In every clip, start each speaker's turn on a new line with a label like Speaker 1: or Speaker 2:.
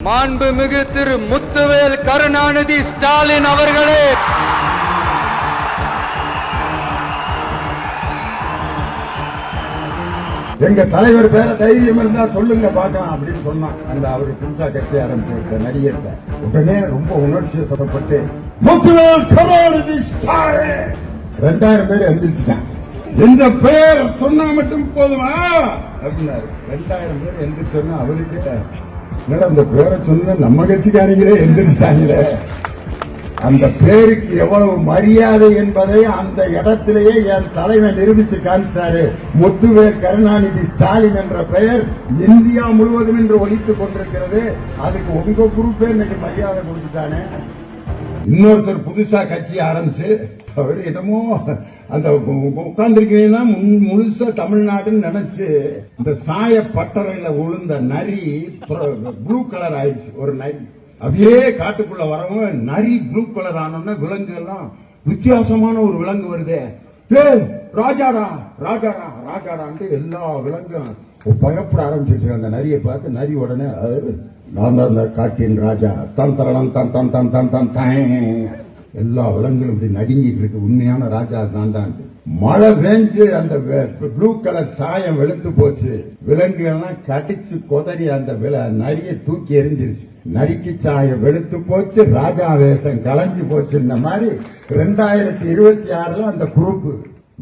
Speaker 1: மாண்புமிகு திரு முத்துவேல் கருணாநிதி ஸ்டாலின் அவர்களே,
Speaker 2: எங்க தலைவர் பேர தைரியம் இருந்தா சொல்லுங்க பாக்கலாம் அப்படின்னு சொன்னான். அந்த அவரு புதுசா கட்சி ஆரம்பிச்சு நடிகர் உடனே ரொம்ப உணர்ச்சி வசப்பட்டு முத்துவேல் கருணாநிதி ஸ்டாலின் 2000 பேர் எந்திரிச்சுட்டான். இந்த பேர் சொன்னா மட்டும் போதுமா அப்படின்னாரு. 2000 பேர் எந்திரிச்சோன்னா அவருக்கு அந்த பேரை சொன்ன நம்ம கட்சிக்காரங்களே எந்திரிச்சிட்டாங்களே. அந்த பேருக்கு எவ்வளவு மரியாதை என்பதை அந்த இடத்திலேயே என் தலைவன் நிரூபிச்சு காமிச்சாரு. முத்துவேல் கருணாநிதி ஸ்டாலின் என்ற பெயர் இந்தியா முழுவதும் என்று ஒலித்துக் கொண்டிருக்கிறது. அதுக்கு உங்க குரூப்பே இன்னைக்கு மரியாதை கொடுத்துட்டானே. இன்னொருத்தர் புதுசா கட்சி ஆரம்பிச்சு அவர் என்னமோ அந்த உட்கார்ந்துருக்கீங்கன்னா முழுசா தமிழ்நாடுன்னு நினைச்சு அந்த சாய பட்டறையில உளுந்த நரி ப்ளூ கலர் ஆயிடுச்சு. ஒரு நரி அப்படியே காட்டுக்குள்ள வரவும் நரி ப்ளூ கலர் ஆனோம்னா விலங்கு எல்லாம் வித்தியாசமான ஒரு விலங்கு வருது. ராஜாடா ராஜாடா ராஜாடான்ட்டு எல்லா விலங்கும் பயப்பட ஆரம்பிச்சிருச்சு. அந்த நரியை பார்த்து நரி உடனே நான் தான் அந்த காட்டின் ராஜா தன் தரலாம் தன் தன் தன் தன் தன் தன் எல்லா விலங்குகளும் இப்படி நடுங்கிட்டு இருக்கு. உண்மையான ராஜா தான் தான். மழை பெஞ்சு அந்த ப்ளூ கலர் சாயம் வெளுத்து போச்சு. விலங்குகள்லாம் கடிச்சு கொதறி அந்த நரியை தூக்கி எரிஞ்சிருச்சு. நரிக்கு சாயம் வெளுத்து போச்சு, ராஜா வேஷம் கலைஞ்சு போச்சு. இந்த மாதிரி 2026 அந்த குரூப்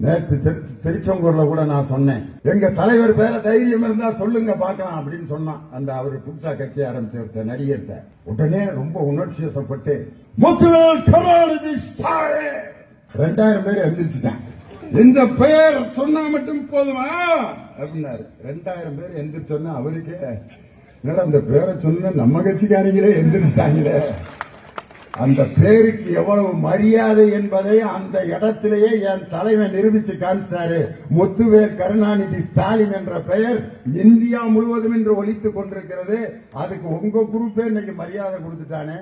Speaker 2: நேற்று திருச்செங்கூர்ல கூட நான் சொன்னேன். எங்க தலைவர் பேர தைரியம் இருந்தா சொல்லுங்க பாக்கலாம் அப்படின்னு சொன்னான். அந்த அவரு புதுசா கட்சி ஆரம்பிச்சு நடிகர்கிட்ட உடனே ரொம்ப உணர்ச்சி வசப்பட்டு முத்துவேல் கருணாநிதி ஸ்டாலின் 2000 பேர் எந்திரிச்சுட்டான். இந்த பெயர் சொன்னா மட்டும் போதுமா அப்படின்னாரு. 2000 பேர் எந்திரிச்சோன்னா அவருக்கு அந்த பேரை சொன்ன நம்ம கட்சிக்காரங்களே எந்திரிச்சிட்டாங்களே. அந்த பேருக்கு எவ்வளவு மரியாதை என்பதை அந்த இடத்திலேயே என் தலைவன் நிரூபிச்சு காமிச்சாரு. முத்துவேல் கருணாநிதி ஸ்டாலின் என்ற பெயர் இந்தியா முழுவதும் என்று ஒலித்துக் கொண்டிருக்கிறது. அதுக்கு உங்க குரூப்பே இன்னைக்கு மரியாதை கொடுத்துட்டானே.